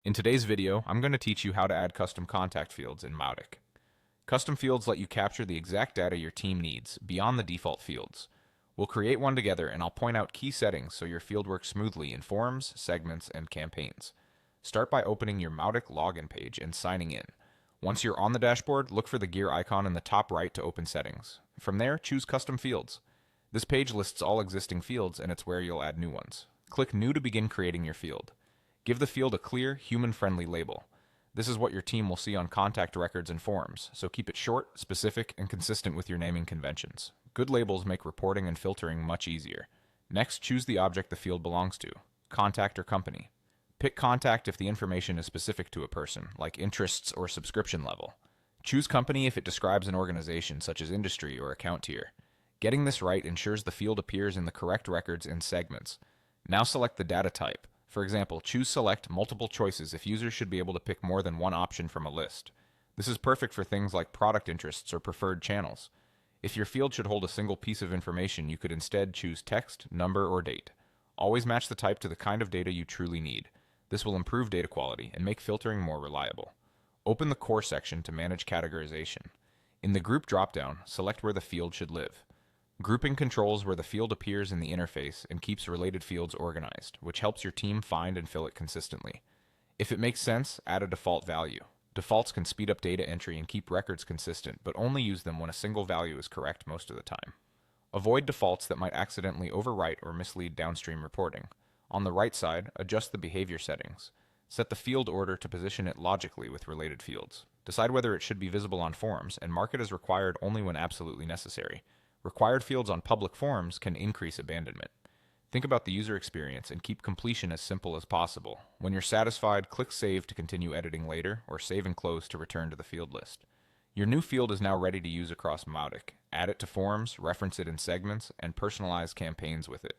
In today's video, I'm going to teach you how to add custom contact fields in Mautic. Custom fields let you capture the exact data your team needs beyond the default fields. We'll create one together and I'll point out key settings so your field works smoothly in forms, segments, and campaigns. Start by opening your Mautic login page and signing in. Once you're on the dashboard, look for the gear icon in the top right to open settings. From there, choose Custom Fields. This page lists all existing fields and it's where you'll add new ones. Click New to begin creating your field. Give the field a clear, human-friendly label. This is what your team will see on contact records and forms, so keep it short, specific, and consistent with your naming conventions. Good labels make reporting and filtering much easier. Next, choose the object the field belongs to, contact or company. Pick contact if the information is specific to a person, like interests or subscription level. Choose company if it describes an organization, such as industry or account tier. Getting this right ensures the field appears in the correct records and segments. Now select the data type. For example, choose Select multiple choices if users should be able to pick more than one option from a list. This is perfect for things like product interests or preferred channels. If your field should hold a single piece of information, you could instead choose text, number, or date. Always match the type to the kind of data you truly need. This will improve data quality and make filtering more reliable. Open the Core section to manage categorization. In the Group dropdown, select where the field should live. Grouping controls where the field appears in the interface and keeps related fields organized, which helps your team find and fill it consistently. If it makes sense, add a default value. Defaults can speed up data entry and keep records consistent, but only use them when a single value is correct most of the time. Avoid defaults that might accidentally overwrite or mislead downstream reporting. On the right side, adjust the behavior settings. Set the field order to position it logically with related fields. Decide whether it should be visible on forms, and mark it as required only when absolutely necessary. Required fields on public forms can increase abandonment. Think about the user experience and keep completion as simple as possible. When you're satisfied, click Save to continue editing later, or Save and Close to return to the field list. Your new field is now ready to use across Mautic. Add it to forms, reference it in segments, and personalize campaigns with it.